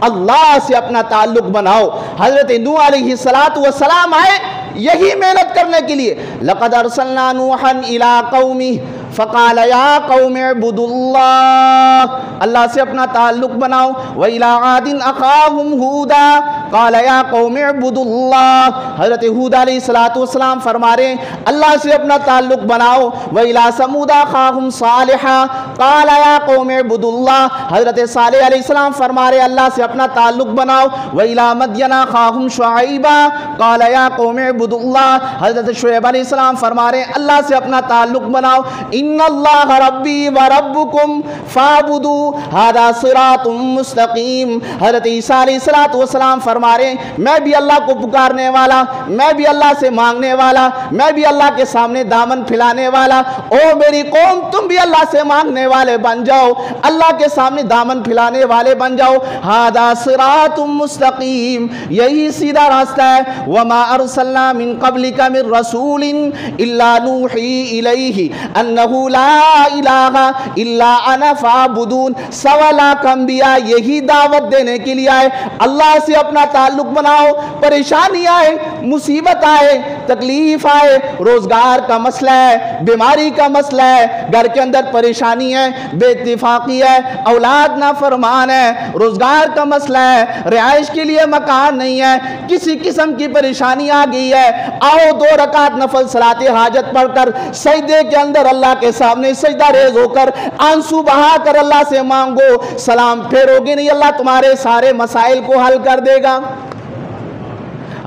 اللہ سے اپنا تعلق بناؤ۔ حضرت نوح علیہ السلام آئے یہی محنت کرنے کے لیے۔ لقد ارسلنا نوحا الى قومه فقال یا قوم اعبدوا اللہ، اللہ سے اپنا تعلق بناؤ۔ وَإِلَىٰ عَادٍ أَخَاهُمْ هُودًا قَالَ يَا قَوْمِ اعْبُدُوا اللَّهَ، حضرت ہود علیہ السلام فرما رہے ہیں اللہ سے اپنا تعلق بناؤ۔ وَإِلَىٰ ثَمُودَ أَخَاهُمْ صَالِحًا قَالَ يَا قَوْمِ اعْبُدُوا اللَّهَ، حضرت صالح علیہ السلام فرما رہے اللہ سے اپنا تعلق بناؤ۔ وَإِلَىٰ مَدْيَنَ أَخَاهُمْ شُعَيْبًا قَالَ يَا قَوْمِ اعْبُدُوا اللَّهَ، حضرت شعیب علیہ السلام فرما رہے ہیں اللہ سے اپنا تعلق بناؤ۔ ان اللہ ربی و ربکم فاعبدوا ھذا صراط مستقیم، حضرت عیسیٰ علیہ السلام فرما رہے ہیں میں بھی اللہ کو پکارنے والا، میں بھی اللہ سے مانگنے والا، میں بھی اللہ کے سامنے دامن پھیلانے والا، او میری قوم تم بھی اللہ سے مانگنے والے بن جاؤ، اللہ کے سامنے دامن پھیلانے والے بن جاؤ۔ ھذا صراط مستقیم، یہی سیدھا راستہ ہے۔ وما ارسلنا من قبلک من رسول الا نوحی الیہ انہ لا الہ الا انا فاعبدون۔ 1.25 لاکھ انبیاء یہی دعوت دینے کے لیے آئے اللہ سے اپنا تعلق بناؤ۔ پریشانی آئے، مصیبت آئے، تکلیف آئے، روزگار کا مسئلہ ہے، بیماری کا مسئلہ ہے، گھر کے اندر پریشانی ہے، بے اتفاقی ہے، اولاد نافرمان ہے، روزگار کا مسئلہ ہے، رہائش کے لیے مکان نہیں ہے، کسی قسم کی پریشانی آ گئی ہے، آؤ 2 رکعت نفل صلاۃ حاجت پڑھ کر سجدے کے اندر اللہ کے سامنے سجدہ ریز ہو کر آنسو بہا کر اللہ سے مانگو، سلام پھیرو گے نہیں اللہ تمہارے سارے مسائل کو حل کر دے گا۔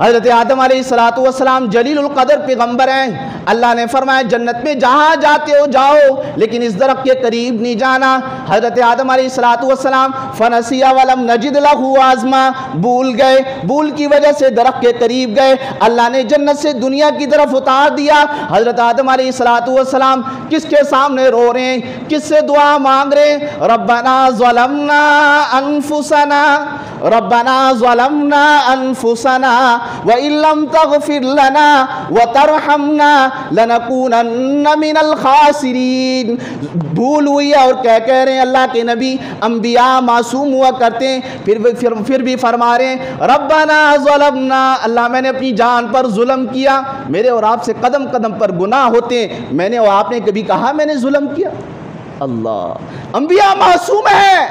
حضرت آدم علیہ السلام جلیل القدر پیغمبر ہیں، اللہ نے فرمایا جنت میں جہاں جاتے ہو جاؤ لیکن اس درخت کے قریب نہیں جانا۔ حضرت آدم علیہ السلام فنسی ولم نجد لہ عزما، بھول گئے، بھول کی وجہ سے درخت کے قریب گئے، اللہ نے جنت سے دنیا کی طرف اتار دیا۔ حضرت آدم علیہ السلام کس کے سامنے رو رہے ہیں، کس سے دعا مانگ رہے ہیں؟ ربنا ظلمنا انفسنا، ربنا ظلمنا انفسنا وَإِن لَّمْ تَغْفِرْ لَنَا وَتَرْحَمْنَا لَنَكُونَنَّ مِنَ الْخَاسِرِينَ۔ بھول ہوئی ہے اور کہہ رہے ہیں اللہ کے نبی انبیاء معصوم ہوا کرتے ہیں، پھر بھی فرما رہے ہیں ربنا ظلمنا، اللہ میں نے اپنی جان پر ظلم کیا۔ میرے اور آپ سے قدم قدم پر گناہ ہوتے ہیں، میں نے اور آپ نے کبھی کہا میں نے ظلم کیا؟ اللہ، انبیاء معصوم ہیں،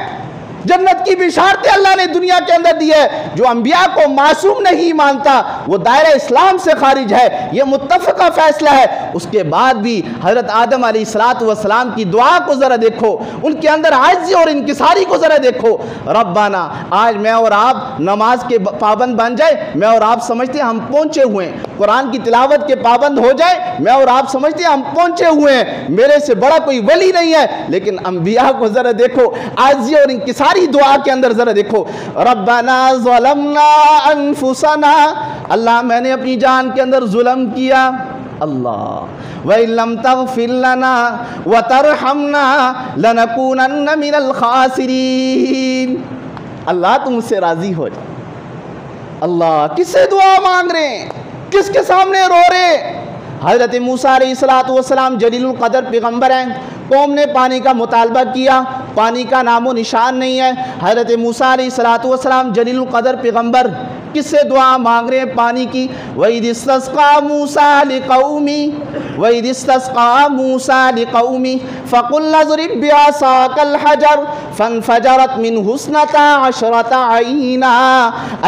جنت کی بشارتیں اللہ نے دنیا کے اندر دی ہے. جو انبیاء کو معصوم نہیں مانتا وہ دائرہ اسلام سے خارج ہے، یہ متفقہ فیصلہ ہے. اس کے بعد بھی حضرت آدم علیہ السلام کی دعا کو ذرا دیکھو، ان کے اندر عاجزی اور انکساری کو ذرا دیکھو. ربنا، آج میں اور آپ نماز کے پابند بن جائے، میں اور آپ سمجھتے ہیں ہم پہنچے ہوئے ہیں. قرآن کی تلاوت کے پابند ہو جائے، میں اور آپ سمجھتے ہیں ہم پہنچے ہوئے ہیں، میرے سے بڑا کوئی ولی نہیں ہے. لیکن انبیاء کو ذرا دیکھو، عاجزی اور انکساری دعا کے اندر ذرا دیکھو. ربنا ظلمنا انفسنا، اللہ میں نے اپنی جان کے اندر ظلم کیا. اللہ وَإِن لَّمْ تَغْفِرْ لَنَا وَتَرْحَمْنَا لَنَكُونَنَّ مِنَ الْخَاسِرِينَ. اللہ تم سے راضی ہو جائے. اللہ کس سے دعا مانگ رہے ہیں، کس کے سامنے رو رہے ہیں؟ حضرت موسیٰ علیہ السلام جلیل القدر پیغمبر ہیں. قوم نے پانی کا مطالبہ کیا، پانی کا نام و نشان نہیں ہے. حضرت موسیٰ علیہ السلام جلیل القدر پیغمبر کس سے دعا مانگ رہے ہیں؟ پانی کی. وَإِذِ اسْتَسْقَىٰ مُوسَىٰ لِقَوْمِهِ فَقُلْنَا اضْرِب بِّعَصَاكَ الْحَجَرَ فَانْفَجَرَتْ مِنْهُ اثْنَتَا عَشْرَةَ عَيْنًا.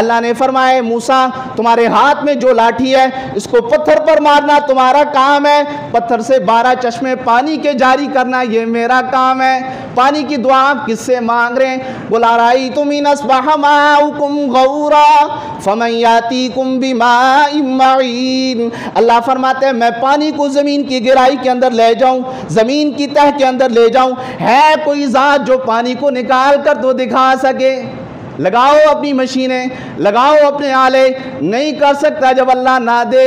اللہ نے فرمایا موسیٰ تمہارے ہاتھ میں جو لاٹھی ہے اس کو پتھر پر مارنا تمہارا کام ہے، پتھر سے 12 چشمے پانی کے جاری کرنا یہ میرا کام ہے. پانی کی دعا آپ کس سے مانگ رہے ہیں؟ قُلْ أَرَأَيْتُمْ إِنْ أَصْبَحَ مَاؤُكُمْ غَوْرًا فَمَنْ يَأْتِيكُمْ بِمَاءٍ مَّعِينٍ. اللہ فرماتے ہیں میں پانی کو زمین کی گہرائی کے اندر لے جاؤں، زمین کی تہ کے اندر لے جاؤں، ہے کوئی ذات جو پانی کو نکال کر تو دکھا سکے؟ لگاؤ اپنی مشینیں، لگاؤ اپنے آلے، نہیں کر سکتا جب اللہ نہ دے.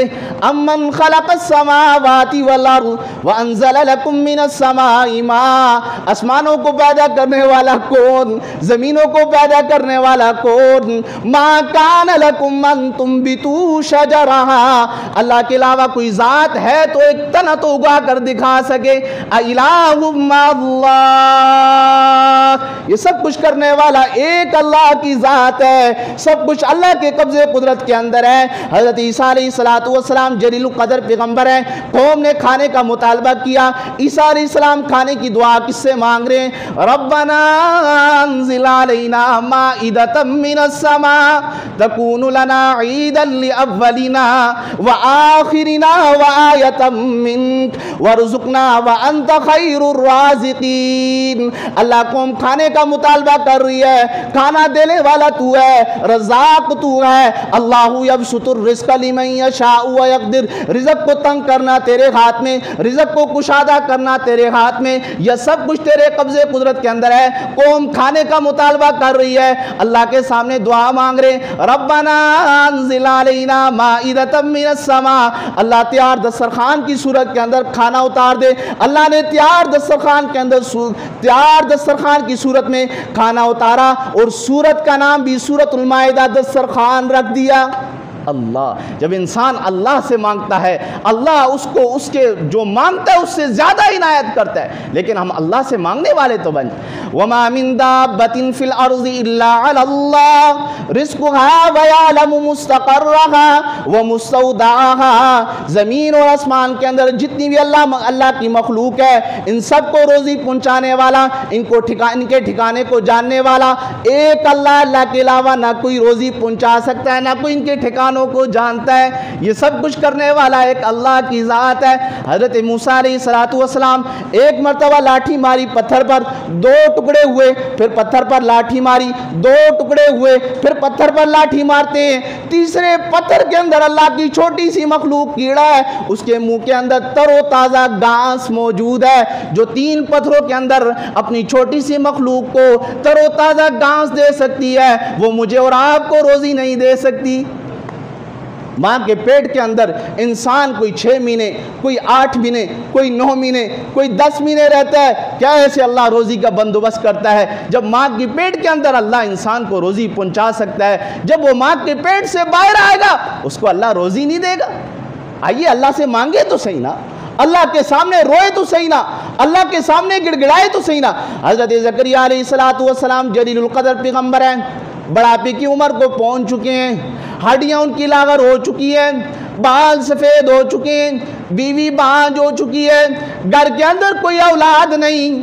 امن خلق السماوات والارض وانزل لكم من السماء ماء. آسمانوں کو پیدا کرنے والا کون؟ زمینوں کو پیدا کرنے والا کون؟ ما كان لكم ان تنبتوا شجرها. اللہ کے علاوہ کوئی ذات ہے تو ایک تنہ تو اگا کر دکھا سکے. الہ مع اللہ. یہ سب کچھ کرنے والا ایک اللہ کی ذات ہے، سب کچھ اللہ کے قبضے قدرت کے اندر ہے. حضرت عیسیٰ علیہ السلام جلیل القدر پیغمبر ہیں. قوم نے کھانے کا مطالبہ کیا، عیسیٰ علیہ السلام کھانے کی دعا کس سے مانگ رہے ہیں؟ ربنا انزل علینا مائدۃ من السماء تکون لنا عیدا لاولنا وآخرنا وآیۃ منک وارزقنا وانت خیر الرازقین. اللہ قوم کھانے کا مطالبہ کر رہی ہے، کھانا دینے والا تو ہے، رزاق تو ہے. اللہ یبسط الرزق لمن یشاء ویقدر. رزق کو تنگ کرنا تیرے ہاتھ میں، رزق کو کشادہ کرنا تیرے ہاتھ میں، یہ سب کچھ تیرے قبضے قدرت کے اندر ہے. قوم کھانے کا مطالبہ کر رہی ہے، اللہ کے سامنے دعا مانگ رہے. ربنا انزل علینا مائدۃ من السماء. اللہ تیار دسترخوان کی صورت کے اندر کھانا اتار دے. اللہ نے تیار دسترخوان کے اندر تیار دسترخوان کی صورت میں کھانا اتارا اور سورت کا نام بھی سورۃ المائدہ دسترخوان رکھ دیا. اللہ جب انسان اللہ سے مانگتا ہے اللہ اس کو اس کے جو مانگتا ہے اس سے زیادہ عنایت کرتا ہے. لیکن ہم اللہ سے مانگنے والے تو بن. وما من دابة في الارض الا على الله رزقها ويعلم مستقرها ومستودعها. زمین اور آسمان کے اندر جتنی بھی اللہ کی مخلوق ہے ان سب کو روزی پہنچانے والا، ان کے ٹھکانے کو جاننے والا ایک اللہ کے علاوہ نہ کوئی روزی پہنچا سکتا ہے، نہ کوئی ان کے ٹھکانوں کو جانتا ہے. یہ سب کچھ کرنے والا ایک اللہ کی ذات ہے. حضرت موسیٰ علیہ السلام ایک مرتبہ لاٹھی ماری پتھر پر، 2 ٹکڑے ہوئے، پھر پتھر پر لاٹھی ماری، 2 ٹکڑے ہوئے، پھر پتھر پر لاٹھی مارتے ہیں. تیسرے پتھر کے اندر اللہ کی چھوٹی سی مخلوق کیڑا ہے، اس کے منہ کے اندر تر و تازہ گھاس موجود ہے جو 3 پتھروں کے اندر اپنی چھوٹی سی مخلوق کو تر و تازہ گھاس دے سکتی ہے، وہ مجھے اور آپ کو روزی نہیں دے سکتی. ماں کے پیٹ کے اندر انسان کوئی 6 مہینے، کوئی 8 مہینے، کوئی 9 مہینے، کوئی 10 مہینے رہتا ہے. کیا ایسے اللہ روزی کا بندوبست کرتا ہے؟ جب ماں کے پیٹ کے اندر اللہ انسان کو روزی پہنچا سکتا ہے، جب وہ ماں کے پیٹ سے باہر آئے گا اس کو اللہ روزی نہیں دے گا؟ آئیے اللہ سے مانگے تو صحیح نا، اللہ کے سامنے روئے تو صحیح نا، اللہ کے سامنے گڑ گڑائے تو صحیح نا. حضرت زکریا علیہ السلام جلیل القدر پیغمبر ہیں، بڑھاپے کی عمر کو پہنچ چکے ہیں، ہڈیاں ان کی لاغر ہو چکی ہیں، بال سفید ہو چکے ہیں، بیوی بانجھ ہو چکی ہے، گھر کے اندر کوئی اولاد نہیں.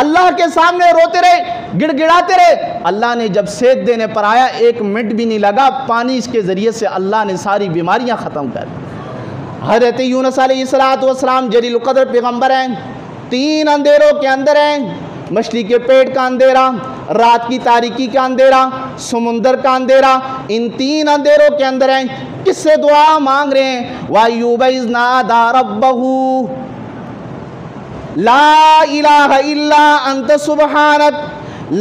اللہ کے سامنے روتے رہے، گڑ گڑاتے رہے۔ اللہ نے جب سیک دینے پر آیا 1 منٹ بھی نہیں لگا، پانی اس کے ذریعے سے اللہ نے ساری بیماریاں ختم کر دی۔ حضرت یونس علیہ السلام جلیل القدر پیغمبر ہیں، 3 اندھیروں کے اندر ہیں، مچھلی کے پیٹ کا اندھیرا، رات کی تاریکی کا اندھیرا، سمندر کا اندھیرا، ان 3 اندھیروں کے اندر ہیں۔ کس سے دعا مانگ رہے ہیں؟ وَأَيُّوبَ إِذْ نَادَىٰ رَبَّهُ لَا إِلَٰهَ إِلَّا أَنْتَ سُبْحَانَكَ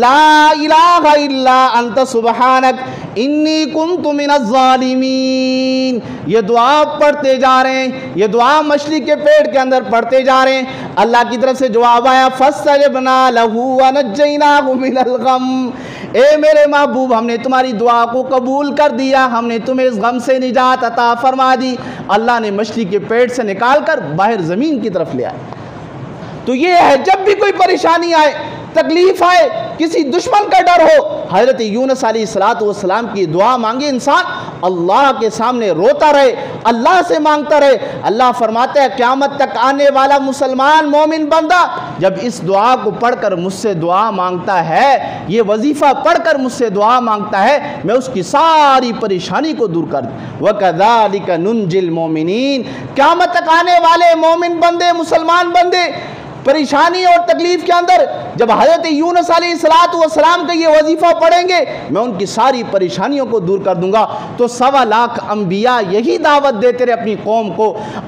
لا الہ الا انت سبحانک انی کنت من الظالمین۔ یہ دعا پڑھتے جا رہے ہیں، یہ دعا مچھلی کے پیٹ کے اندر پڑھتے جا رہے ہیں۔ اللہ کی طرف سے جواب آیا فَاسْتَجَبْنَا لَهُ وَنَجَّيْنَاهُ مِنَ الْغَمِّ۔ اے میرے محبوب، ہم نے تمہاری دعا کو قبول کر دیا، ہم نے تمہیں اس غم سے نجات عطا فرما دی۔ اللہ نے مچھلی کے پیٹ سے نکال کر باہر زمین کی طرف لے آئے۔ تو یہ ہے جب بھی کوئی پریشانی آئے، تکلیف آئے، کسی دشمن کا ڈر ہو، حضرت یونس علیہ السلام کی دعا مانگے، انسان اللہ کے سامنے روتا رہے، اللہ سے مانگتا رہے۔ اللہ فرماتا ہے قیامت تک آنے والا مسلمان مومن بندہ جب اس دعا کو پڑھ کر مجھ سے دعا مانگتا ہے، یہ وظیفہ پڑھ کر مجھ سے دعا مانگتا ہے، میں اس کی ساری پریشانی کو دور کر دوں۔ وَكَذَلِكَ نُنْجِي الْمُؤْمِنِينَ۔ قیامت تک آنے والے مومن بندے، مسلمان بندے پریشانی اور تکلیف کے اندر جب حضرت یونس علیہ السلام کا یہ وظیفہ پڑھیں گے، میں ان کی ساری پریشانیوں کو دور کر دوں گا۔ تو 1.25 انبیاء یہی دعوت دیتے رہے اپنی قوم کو،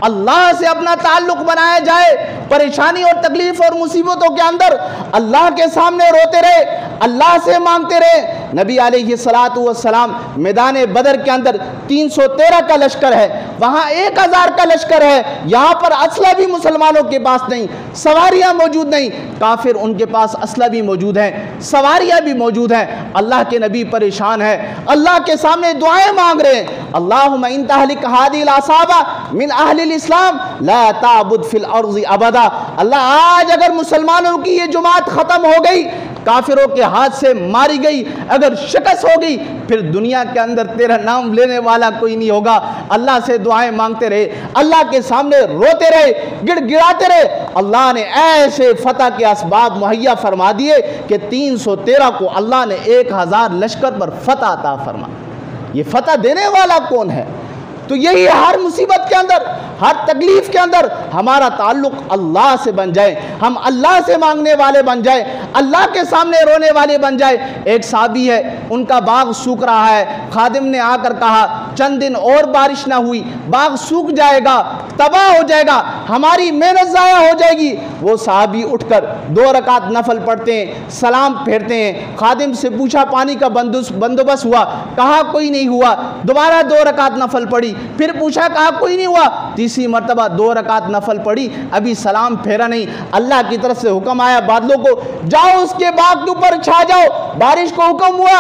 اللہ سے اپنا تعلق بنایا جائے، پریشانی اور تکلیف اور مصیبتوں کے اندر اللہ کے سامنے روتے رہے، اللہ سے مانگتے رہے۔ نبی علیہ السلام میدان بدر کے اندر 313 کا لشکر ہے، وہاں 1000 کا لشکر ہے، یہاں پر اسلحہ بھی مسلمانوں کے پاس نہیں، سواریاں موجود نہیں، کافر ان کے پاس اسلحہ بھی موجود ہیں، سواریاں بھی موجود ہیں۔ اللہ کے نبی پریشان ہے، اللہ کے سامنے دعائیں مانگ رہے ہیں، اللہم ان تہلک ہذہ العصابہ من اہل الاسلام لا تعبد فی الارض ابدا۔ اللہ آج اگر مسلمانوں کی یہ جماعت ختم ہو گئی، کافروں کے ہاتھ سے ماری گئی، اگر شکست ہو گئی، پھر دنیا کے اندر تیرا نام لینے والا کوئی نہیں ہوگا۔ اللہ سے دعائیں مانگتے رہے، اللہ کے سامنے روتے رہے، گڑ گڑاتے رہے۔ اللہ نے ایسے فتح کے اسباب مہیا فرما دیے کہ 313 کو اللہ نے 1000 لشکر پر فتح عطا فرما۔ یہ فتح دینے والا کون ہے؟ تو یہی ہر مصیبت کے اندر، ہر تکلیف کے اندر ہمارا تعلق اللہ سے بن جائے، ہم اللہ سے مانگنے والے بن جائے، اللہ کے سامنے رونے والے بن جائے۔ ایک صحابی ہے، ان کا باغ سوکھ رہا ہے، خادم نے آ کر کہا چند دن اور بارش نہ ہوئی باغ سوکھ جائے گا، تباہ ہو جائے گا، ہماری محنت ضائع ہو جائے گی۔ وہ صحابی اٹھ کر 2 رکعت نفل پڑھتے ہیں، سلام پھیرتے ہیں، خادم سے پوچھا پانی کا بندوبست ہوا؟ کہا کوئی نہیں ہوا۔ دوبارہ 2 رکعت نفل پڑھی، پھر پوچھا، کہا کوئی نہیں ہوا۔ تیسری مرتبہ 2 رکعت نفل پڑھی، ابھی سلام پھیرا نہیں۔ اللہ کی طرف سے حکم آیا بادلوں کو، جاؤ اس کے باغ کے اوپر چھا جاؤ۔ بارش کو حکم ہوا،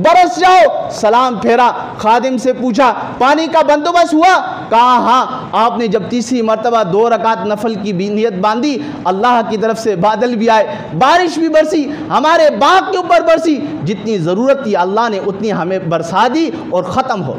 برس جاؤ۔ سلام پھیرا، خادم سے پوچھا پانی کا بندوبست ہوا؟ کہا ہاں۔ آپ نے جب تیسری مرتبہ 2 رکعت نفل کی نیت باندھی، اللہ کی طرف سے بادل بھی آئے، بارش بھی برسی، ہمارے باغ کے اوپر برسی، جتنی ضرورت تھی اللہ نے اتنی ہمیں برسا دی اور ختم ہو۔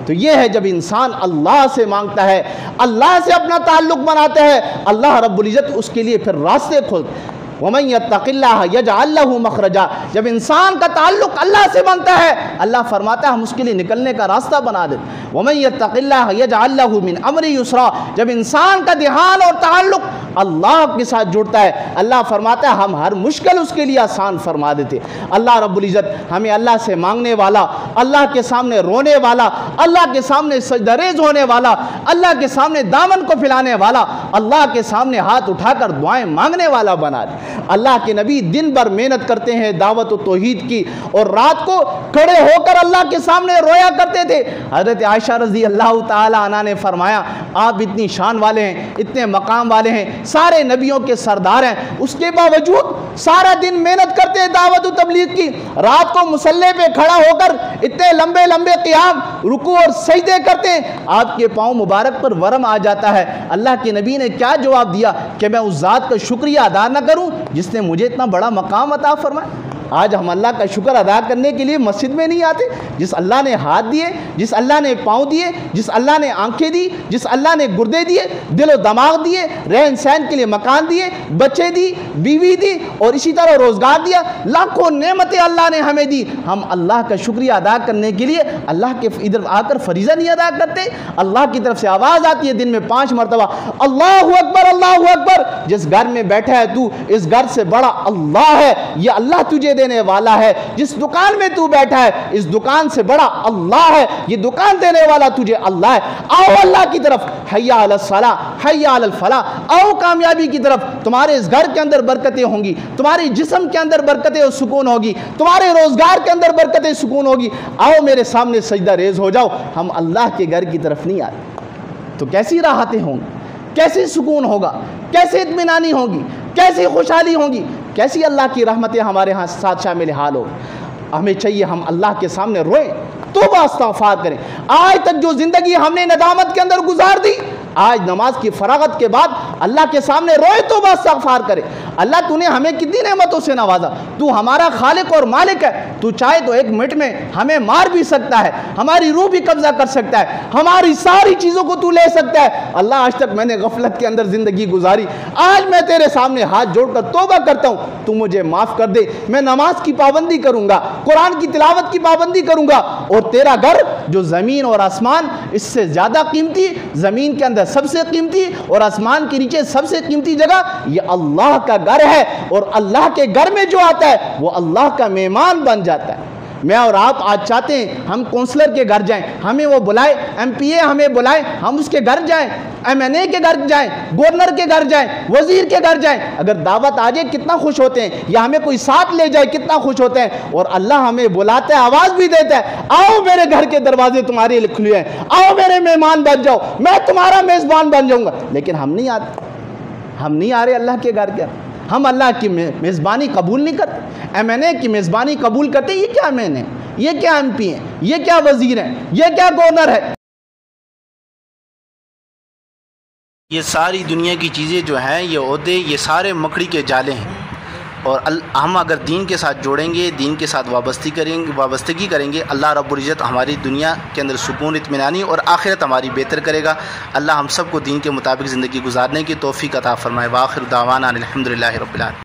تو یہ ہے جب انسان اللہ سے مانگتا ہے، اللہ سے اپنا تعلق بناتا ہے، اللہ رب العزت اس کے لیے پھر راستے کھولتے۔ وَمَن يَتَّقِ اللَّهَ يَجْعَل لَّهُ مَخْرَجًا۔ جب انسان کا تعلق اللہ سے بنتا ہے، اللہ فرماتا ہے ہم اس کے لیے نکلنے کا راستہ بنا دیتے۔ وَمَن يَتَّقِ اللَّهَ يَجْعَل لَّهُ مِنْ أَمْرِهِ يُسْرًا۔ جب انسان کا دھیان اور تعلق اللہ کے ساتھ جڑتا ہے، اللہ فرماتا ہے ہم ہر مشکل اس کے لیے آسان فرما دیتے۔ اللہ رب العزت ہمیں اللہ سے مانگنے والا، اللہ کے سامنے رونے والا، اللہ کے سامنے سجدہ ریز ہونے والا، اللہ کے سامنے دامن کو پھیلانے والا، اللہ کے سامنے ہاتھ اٹھا کر دعائیں مانگنے والا بنا دے۔ اللہ کے نبی دن بھر محنت کرتے ہیں دعوت و توحید کی، اور رات کو کھڑے ہو کر اللہ کے سامنے رویا کرتے تھے۔ حضرت عائشہ رضی اللہ تعالی عنہ نے فرمایا آپ اتنی شان والے ہیں، اتنے مقام والے ہیں، سارے نبیوں کے سردار ہیں، اس کے باوجود سارا دن محنت کرتے ہیں دعوت و تبلیغ کی، رات کو مصلی پہ کھڑا ہو کر اتنے لمبے لمبے قیام، رکوع اور سجدے کرتے ہیں، آپ کے پاؤں مبارک پر ورم آ جاتا ہے۔ اللہ کے نبی نے کیا جواب دیا کہ میں اس ذات کا شکریہ ادا نہ کروں جس نے مجھے اتنا بڑا مقام عطا فرمایا؟ آج ہم اللہ کا شکر ادا کرنے کے لیے مسجد میں نہیں آتے؟ جس اللہ نے ہاتھ دیے، جس اللہ نے پاؤں دیے، جس اللہ نے آنکھیں دی، جس اللہ نے گردے دیے، دل و دماغ دیے، رہن سہن کے لیے مکان دیے، بچے دی، بیوی دی، اور اسی طرح روزگار دیا، لاکھوں نعمتیں اللہ نے ہمیں دی، ہم اللہ کا شکریہ ادا کرنے کے لیے اللہ کے ادھر آ کر فریضہ نہیں ادا کرتے؟ اللہ کی طرف سے آواز آتی ہے دن میں 5 مرتبہ، اللہ اکبر اللہ اکبر۔ جس گھر میں بیٹھا ہے تو، اس گھر سے بڑا اللہ ہے، یہ اللہ تجھے دینے والا ہے۔ جس دکان میں تو بیٹھا ہے، اس دکان سے بڑا اللہ ہے، یہ دکان دینے والا تجھے اللہ ہے۔ آؤ اللہ کی طرف، حی علی الصلاۃ حی علی الفلاح، آؤ کامیابی کی طرف۔ تمہارے اس گھر کے اندر برکتیں ہوں گی، تمہارے جسم کے اندر برکتیں اور سکون ہوگی، تمہارے روزگار کے اندر برکتیں سکون ہوگی۔ آؤ میرے سامنے سجدہ ریز ہو جاؤ۔ ہم اللہ کے گھر کی طرف نہیں آتے تو کیسی راحتیں ہوں گی، کیسے سکون ہوگا، کیسے اطمینانی ہوگی، کیسی خوشحالی ہوگی، کیسی اللہ کی رحمتیں ہمارے ہاں ساتھ شامل حال ہو۔ ہمیں چاہیے ہم اللہ کے سامنے روئیں، توبہ استغفار کریں۔ آج تک جو زندگی ہم نے ندامت کے اندر گزار دی، آج نماز کی فراغت کے بعد اللہ کے سامنے روئے، توبہ استغفار کرے۔ اللہ تو نے ہمیں کتنی نعمتوں سے نوازا، تو ہمارا خالق اور مالک ہے، تو چاہے تو 1 منٹ میں ہمیں مار بھی سکتا ہے، ہماری روح بھی قبضہ کر سکتا ہے، ہماری ساری چیزوں کو تو لے سکتا ہے۔ اللہ آج تک میں نے غفلت کے اندر زندگی گزاری، آج میں تیرے سامنے ہاتھ جوڑ کر توبہ کرتا ہوں، تو مجھے معاف کر دے۔ میں نماز کی پابندی کروں گا، قرآن کی تلاوت کی پابندی کروں گا، اور تیرا گھر جو زمین اور آسمان اس سے زیادہ قیمتی، زمین کے اندر سب سے قیمتی اور آسمان کے نیچے سب سے قیمتی جگہ یہ اللہ کا گھر ہے، اور اللہ کے گھر میں جو آتا ہے وہ اللہ کا مہمان بن جاتا ہے۔ میں اور آپ آج چاہتے ہیں ہم کونسلر کے گھر جائیں، ہمیں وہ بلائے، ایم پی اے ہمیں بلائیں، ہم اس کے گھر جائیں، ایم این اے کے گھر جائیں، گورنر کے گھر جائیں، وزیر کے گھر جائیں، اگر دعوت آ جائے کتنا خوش ہوتے ہیں، یا ہمیں کوئی ساتھ لے جائے کتنا خوش ہوتے ہیں۔ اور اللہ ہمیں بلاتا ہے، آواز بھی دیتا ہے، آؤ میرے گھر کے دروازے تمہارے لیے کھلے ہیں، آؤ میرے مہمان بن جاؤ، میں تمہارا میزبان بن جاؤں گا۔ لیکن ہم نہیں آتے، ہم نہیں آ رہے اللہ کے گھر کے، ہم اللہ کی میزبانی قبول نہیں کرتے۔ ایم این اے کی میزبانی قبول کرتے، یہ کیا ایم این اے، یہ کیا ایم پی ہیں، یہ کیا وزیر ہیں، یہ کیا گورنر ہے۔ یہ ساری دنیا کی چیزیں جو ہیں، یہ عہدے، یہ سارے مکڑی کے جالے ہیں، اور ہم اگر دین کے ساتھ جوڑیں گے، دین کے ساتھ وابستگی کریں گے، اللہ رب العزت ہماری دنیا کے اندر سکون، اطمینانی اور آخرت ہماری بہتر کرے گا۔ اللہ ہم سب کو دین کے مطابق زندگی گزارنے کی توفیق عطا فرمائے۔ وآخر دعوانا الحمدللہ رب العالمین۔